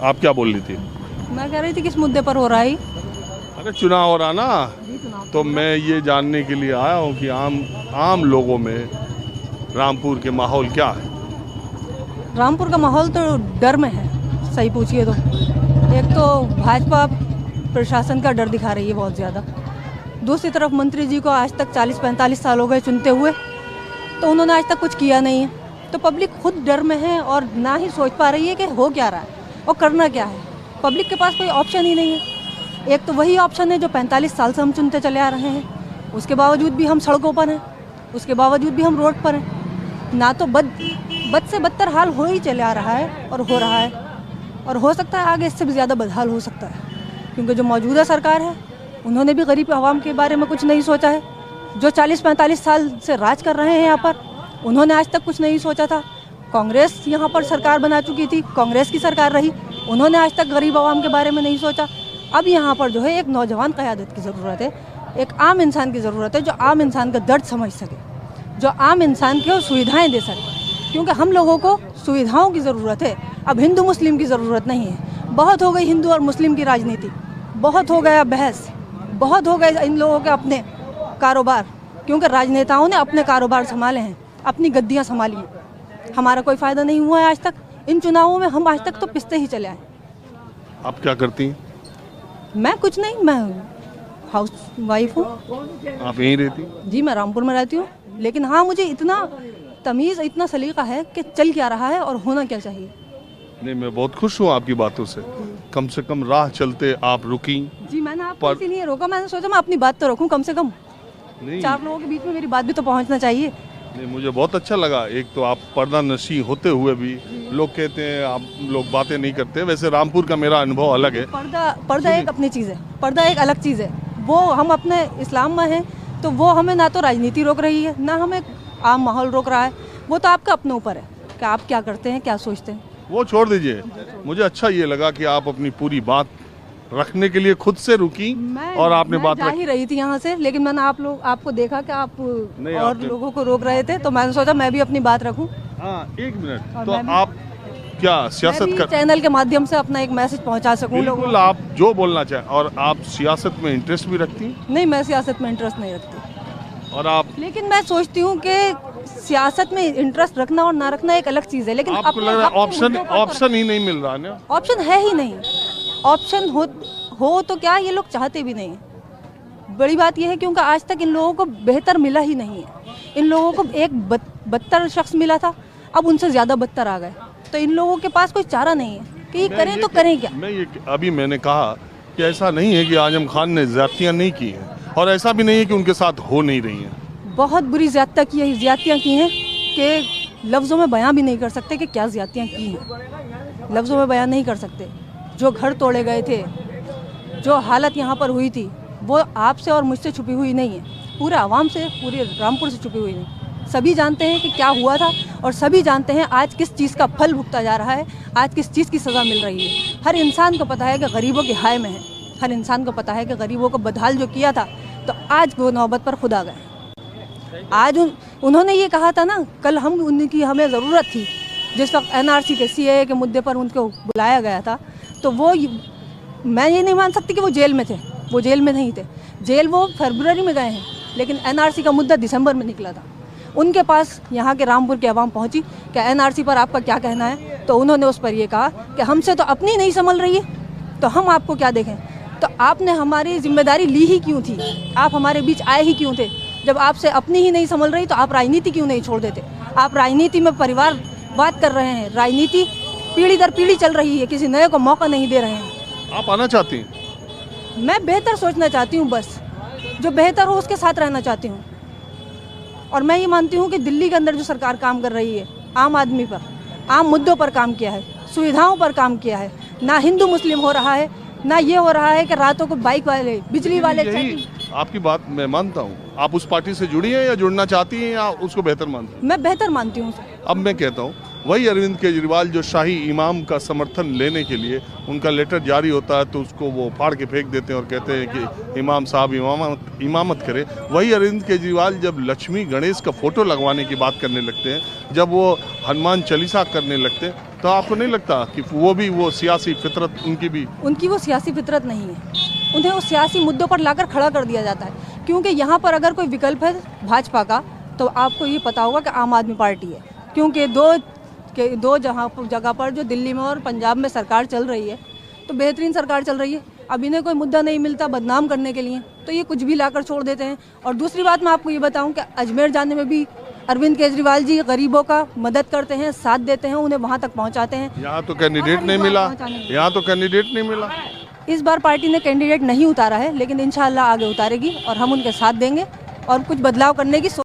आप क्या बोल रही थी? मैं कह रही थी किस मुद्दे पर हो रहा है? अरे चुनाव हो रहा ना, तो मैं ये जानने के लिए आया हूँ कि आम लोगों में रामपुर के माहौल क्या है। रामपुर का माहौल तो डर में है, सही पूछिए तो। एक तो भाजपा प्रशासन का डर दिखा रही है बहुत ज़्यादा। दूसरी तरफ मंत्री जी को आज तक 40-45 साल हो गए चुनते हुए, तो उन्होंने आज तक कुछ किया नहीं है। तो पब्लिक खुद डर में है और ना ही सोच पा रही है कि हो क्या रहा है और करना क्या है। पब्लिक के पास कोई ऑप्शन ही नहीं है। एक तो वही ऑप्शन है जो 45 साल से हम चुनते चले आ रहे हैं, उसके बावजूद भी हम सड़कों पर हैं, उसके बावजूद भी हम रोड पर हैं। ना तो बद से बदतर हाल हो ही चले आ रहा है और हो रहा है, और हो सकता है आगे इससे भी ज़्यादा बदहाल हो सकता है, क्योंकि जो मौजूदा सरकार है उन्होंने भी गरीब आवाम के बारे में कुछ नहीं सोचा है। जो 40-45 साल से राज कर रहे हैं यहाँ पर, उन्होंने आज तक कुछ नहीं सोचा था। कांग्रेस यहाँ पर सरकार बना चुकी थी, कांग्रेस की सरकार रही, उन्होंने आज तक गरीब आवाम के बारे में नहीं सोचा। अब यहाँ पर जो है एक नौजवान क़यादत की ज़रूरत है, एक आम इंसान की ज़रूरत है जो आम इंसान का दर्द समझ सके, जो आम इंसान को सुविधाएँ दे सके, क्योंकि हम लोगों को सुविधाओं की ज़रूरत है। अब हिंदू मुस्लिम की ज़रूरत नहीं है। बहुत हो गई हिंदू और मुस्लिम की राजनीति, बहुत हो गया बहस, बहुत हो गए इन लोगों के अपने कारोबार, क्योंकि राजनेताओं ने अपने कारोबार संभाले हैं, अपनी गद्दियाँ संभाली हैं। हमारा कोई फ़ायदा नहीं हुआ है आज तक इन चुनावों में। हम आज तक तो पिसते ही चले आए। आप क्या करती हैं? मैं कुछ नहीं, मैं हाउस वाइफ हूँ। आप यहीं रहती? जी, मैं रामपुर में रहती हूँ, लेकिन हाँ मुझे इतना तमीज़, इतना सलीका है कि चल क्या रहा है और होना क्या चाहिए। नहीं, मैं बहुत खुश हूँ आपकी बातों से कम राह चलते आप रुकी। जी, मैंने आपको इसीलिए रोका, मैंने सोचा मैं अपनी बात तो रखूं कम से कम। नहीं, 4 लोगों के बीच में मेरी बात भी तो पहुंचना चाहिए। नहीं, मुझे बहुत अच्छा लगा। एक तो आप पर्दा नशी होते हुए भी, लोग कहते हैं आप लोग बातें नहीं करते, वैसे रामपुर का मेरा अनुभव अलग है। पर्दा एक अपनी चीज़ है, पर्दा एक अलग चीज़ है। वो हम अपने इस्लाम में हैं, तो वो हमें ना तो राजनीति रोक रही है, ना हमें आम माहौल रोक रहा है। वो तो आपका अपने ऊपर है कि आप क्या करते हैं, क्या सोचते हैं। वो छोड़ दीजिए। मुझे अच्छा ये लगा कि आप अपनी पूरी बात रखने के लिए खुद से रुकी और आपने बात जा ही रही थी यहाँ से, लेकिन मैंने आपको देखा कि आप नहीं, और लोगों को रोक रहे थे, तो मैंने सोचा मैं भी अपनी बात रखूं। हाँ, 1 मिनट। तो आप क्या सियासत कर चैनल के माध्यम से अपना एक मैसेज पहुँचा सकूँ लोगों बिल्कुल, आप जो बोलना चाहें। और आप सियासत में इंटरेस्ट भी रखती हैं? नहीं, मैं सियासत में इंटरेस्ट नहीं रखती। और आप? लेकिन मैं सोचती हूँ कि सियासत में इंटरेस्ट रखना और ना रखना एक अलग चीज़ है, लेकिन आपको लग रहा है ऑप्शन ही नहीं मिल रहा ना? ऑप्शन है ही नहीं। ऑप्शन हो तो क्या, ये लोग चाहते भी नहीं है। बड़ी बात यह है क्योंकि आज तक इन लोगों को बेहतर मिला ही नहीं है। इन लोगों को एक बदतर शख्स मिला था, अब उनसे ज़्यादा बदतर आ गए, तो इन लोगों के पास कोई चारा नहीं है कि ये करें तो करें क्या। मैंने कहा कि ऐसा नहीं है कि आजम खान ने ज्यादतियाँ नहीं की हैं, और ऐसा भी नहीं है कि उनके साथ हो नहीं रही हैं। बहुत बुरी ज्यादतियाँ की हैं कि लफ्ज़ों में बयां भी नहीं कर सकते कि क्या ज्यादतियाँ की हैं। लफ्ज़ों में बयां नहीं कर सकते। जो घर तोड़े गए थे, जो हालत यहाँ पर हुई थी, वो आपसे और मुझसे छुपी हुई नहीं है, पूरे आवाम से, पूरे रामपुर से छुपी हुई नहीं। सभी जानते हैं कि क्या हुआ था, और सभी जानते हैं आज किस चीज़ का फल भुगता जा रहा है, आज किस चीज़ की सज़ा मिल रही है। हर इंसान को पता है कि गरीबों की हाय में है, हर इंसान को पता है कि गरीबों को बदहाल जो किया था, तो आज वो नौबत पर खुद आ गए। आज उन्होंने ये कहा था ना, कल उनकी हमें ज़रूरत थी, जिस वक्त NRC के CAA के मुद्दे पर उनको बुलाया गया था, तो वो मैं ये नहीं मान सकती कि वो जेल में थे। वो जेल में नहीं थे, जेल वो फरवरी में गए हैं, लेकिन NRC का मुद्दा दिसंबर में निकला था। उनके पास यहाँ के रामपुर की आवाम पहुँची कि NRC पर आपका क्या कहना है, तो उन्होंने उस पर यह कहा कि हमसे तो अपनी नहीं संभल रही है, तो हम आपको क्या देखें। तो आपने हमारी जिम्मेदारी ली ही क्यों थी, आप हमारे बीच आए ही क्यों थे। जब आपसे अपनी ही नहीं संभल रही, तो आप राजनीति क्यों नहीं छोड़ देते। आप राजनीति में परिवार बात कर रहे हैं, राजनीति पीढ़ी दर पीढ़ी चल रही है, किसी नए को मौका नहीं दे रहे हैं। आप आना चाहती हैं? मैं बेहतर सोचना चाहती हूँ, बस जो बेहतर हो उसके साथ रहना चाहती हूँ। और मैं ये मानती हूँ कि दिल्ली के अंदर जो सरकार काम कर रही है, आम आदमी पर, आम मुद्दों पर काम किया है, सुविधाओं पर काम किया है। ना हिंदू मुस्लिम हो रहा है, ना ये हो रहा है कि रातों को बाइक वाले, बिजली वाले। आपकी बात मैं मानता हूँ। आप उस पार्टी से जुड़ी हैं या जुड़ना चाहती हैं, या उसको बेहतर मानती हैं? मैं बेहतर मानती हूँ। अब मैं कहता हूँ, वही अरविंद केजरीवाल जो शाही इमाम का समर्थन लेने के लिए उनका लेटर जारी होता है, तो उसको वो फाड़ के फेंक देते हैं और कहते हैं कि इमाम साहब इमामत करें। वही अरविंद केजरीवाल जब लक्ष्मी गणेश का फोटो लगवाने की बात करने लगते हैं, जब वो हनुमान चालीसा करने लगते हैं, तो आपको नहीं लगता कि वो सियासी फितरत उनकी वो सियासी फितरत नहीं है, उन्हें उस सियासी मुद्दों पर लाकर खड़ा कर दिया जाता है। क्योंकि यहाँ पर अगर कोई विकल्प है भाजपा का, तो आपको ये पता होगा कि आम आदमी पार्टी है। क्योंकि दो जगह पर जो दिल्ली में और पंजाब में सरकार चल रही है, तो बेहतरीन सरकार चल रही है। अब इन्हें कोई मुद्दा नहीं मिलता बदनाम करने के लिए, तो ये कुछ भी लाकर छोड़ देते हैं। और दूसरी बात मैं आपको ये बताऊं कि अजमेर जाने में भी अरविंद केजरीवाल जी गरीबों का मदद करते हैं, साथ देते हैं, उन्हें वहां तक पहुंचाते हैं। यहाँ तो कैंडिडेट नहीं मिला, इस बार पार्टी ने कैंडिडेट नहीं उतारा है, लेकिन इंशाल्लाह आगे उतारेगी और हम उनके साथ देंगे और कुछ बदलाव करने की